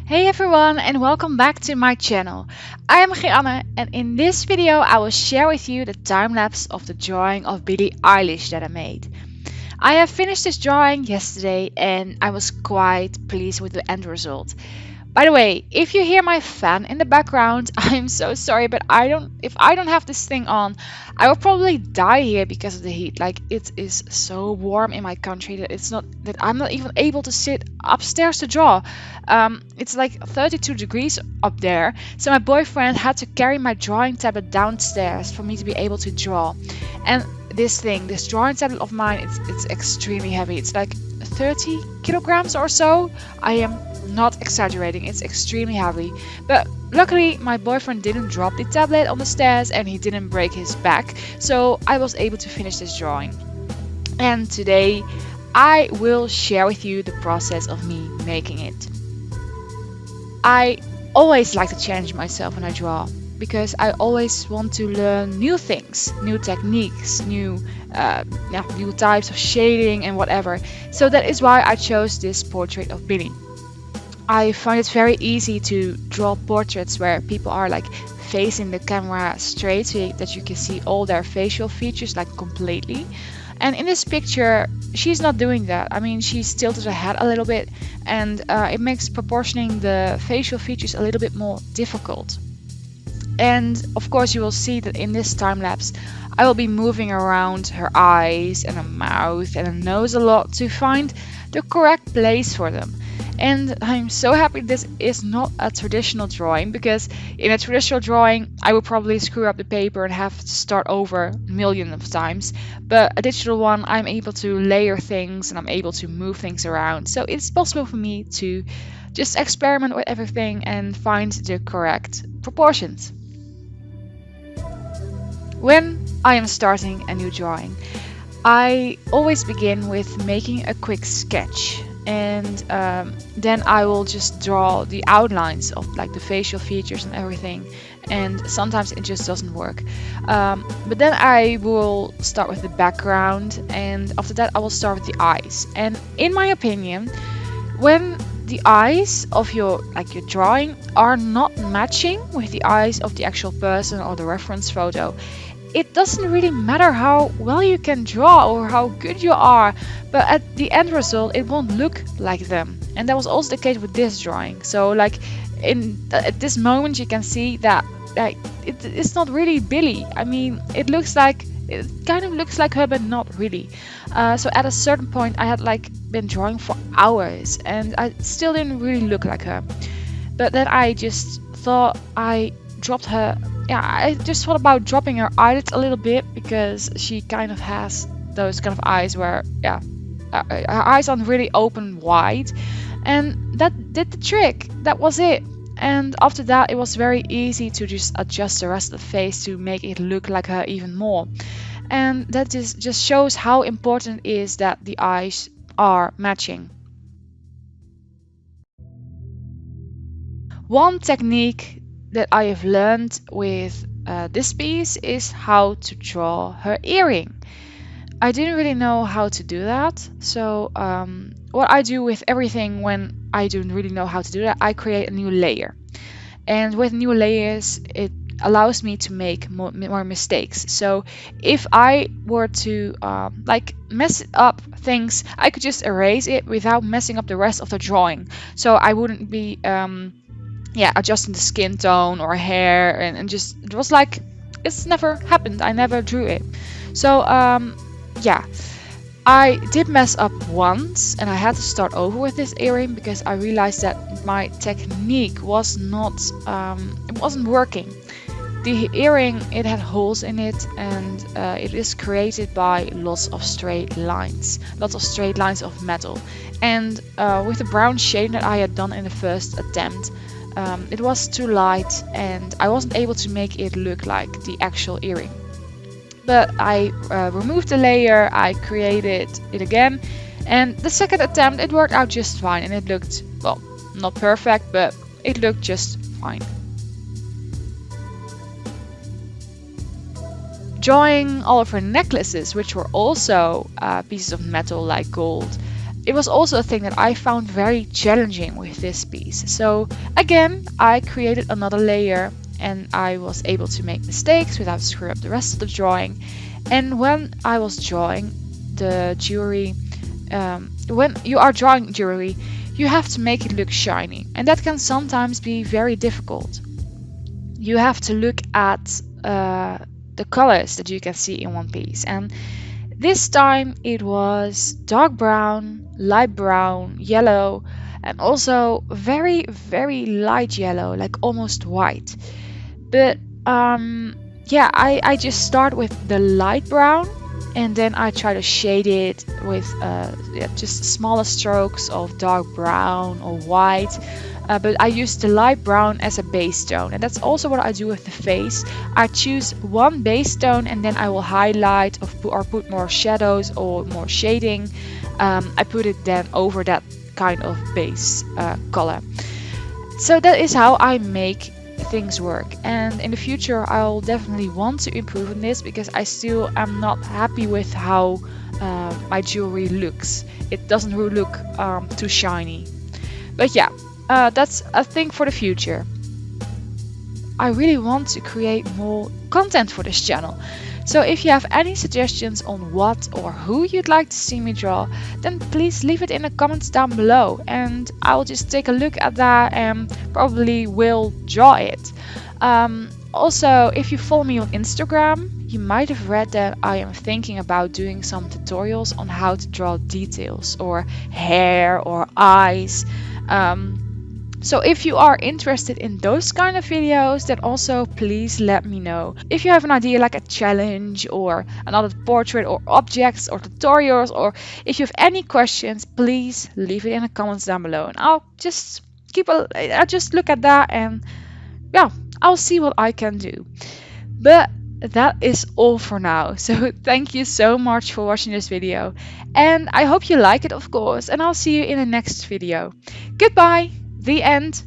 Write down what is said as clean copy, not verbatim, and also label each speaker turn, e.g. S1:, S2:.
S1: Hey everyone and welcome back to my channel. I am Geanne and in this video I will share with you the time lapse of the drawing of Billie Eilish that I made. I have finished this drawing yesterday and I was quite pleased with the end result. By the way, if you hear my fan in the background, I'm so sorry, but if I don't have this thing on, I will probably die here because of the heat. Like it is so warm in my country that I'm not even able to sit upstairs to draw. It's like 32 degrees up there, so my boyfriend had to carry my drawing tablet downstairs for me to be able to draw. And this drawing tablet of mine, it's extremely heavy. It's like 30 kilograms or so. I am not exaggerating, it's extremely heavy. But luckily my boyfriend didn't drop the tablet on the stairs and he didn't break his back, so I was able to finish this drawing. And today I will share with you the process of me making it. I always like to challenge myself when I draw because I always want to learn new things, new techniques, new types of shading and whatever. So that is why I chose this portrait of Billie. I find it very easy to draw portraits where people are like facing the camera straight so that you can see all their facial features like completely. And in this picture, she's not doing that. I mean, she's tilted her head a little bit and it makes proportioning the facial features a little bit more difficult. And of course you will see that in this time lapse I will be moving around her eyes and her mouth and her nose a lot to find the correct place for them. And I'm so happy this is not a traditional drawing, because in a traditional drawing I would probably screw up the paper and have to start over millions of times. But a digital one, I'm able to layer things and I'm able to move things around. So it's possible for me to just experiment with everything and find the correct proportions. When I am starting a new drawing, I always begin with making a quick sketch. And then I will just draw the outlines of like the facial features and everything, and sometimes it just doesn't work, but then I will start with the background, and after that I will start with the eyes. And in my opinion, when the eyes of your drawing are not matching with the eyes of the actual person or the reference photo, it doesn't really matter how well you can draw or how good you are, but at the end result it won't look like them. And that was also the case with this drawing. So like at this moment you can see that it's not really Billie. I mean, it kind of looks like her, but not really. So at a certain point I had like been drawing for hours and I still didn't really look like her. But then I just thought I just thought about dropping her eyelids a little bit, because she kind of has those kind of eyes where her eyes aren't really open wide, and that did the trick. That was it. And after that it was very easy to just adjust the rest of the face to make it look like her even more. And that just shows how important it is that the eyes are matching. One technique that I have learned with this piece is how to draw her earring. I didn't really know how to do that, so what I do with everything when I don't really know how to do that, I create a new layer. And with new layers it allows me to make more mistakes. So if I were to mess up things, I could just erase it without messing up the rest of the drawing. So I wouldn't be adjusting the skin tone or hair, and just it was like it's never happened. I never drew it. So I did mess up once and I had to start over with this earring because I realized that my technique was not it wasn't working. The earring, it had holes in it, and it is created by lots of straight lines of metal. And with the brown shade that I had done in the first attempt, it was too light and I wasn't able to make it look like the actual earring. But I removed the layer, I created it again, and the second attempt it worked out just fine, and it looked, well, not perfect, but it looked just fine. Drawing all of her necklaces, which were also pieces of metal like gold, it was also a thing that I found very challenging with this piece. So again, I created another layer and I was able to make mistakes without screwing up the rest of the drawing. And when I was drawing the jewelry, when you are drawing jewelry, you have to make it look shiny, and that can sometimes be very difficult. You have to look at the colors that you can see in one piece, and this time it was dark brown, light brown, yellow, and also very, very light yellow, like almost white. But yeah, I just start with the light brown and then I try to shade it with yeah, just smaller strokes of dark brown or white. But I use the light brown as a base tone, and that's also what I do with the face. I choose one base tone and then I will highlight or put more shadows or more shading. I put it then over that kind of base color. So that is how I make things work, and in the future I'll definitely want to improve on this because I still am not happy with how my jewelry looks. It doesn't really look too shiny. But yeah, that's a thing for the future. I really want to create more content for this channel. So if you have any suggestions on what or who you'd like to see me draw, then please leave it in the comments down below and I'll just take a look at that and probably will draw it. Also, if you follow me on Instagram, you might have read that I am thinking about doing some tutorials on how to draw details or hair or eyes. So if you are interested in those kind of videos, then also please let me know. If you have an idea like a challenge or another portrait or objects or tutorials, or if you have any questions, please leave it in the comments down below and I'll just look at that and yeah, I'll see what I can do. But that is all for now. So thank you so much for watching this video and I hope you like it, of course, and I'll see you in the next video. Goodbye. The end.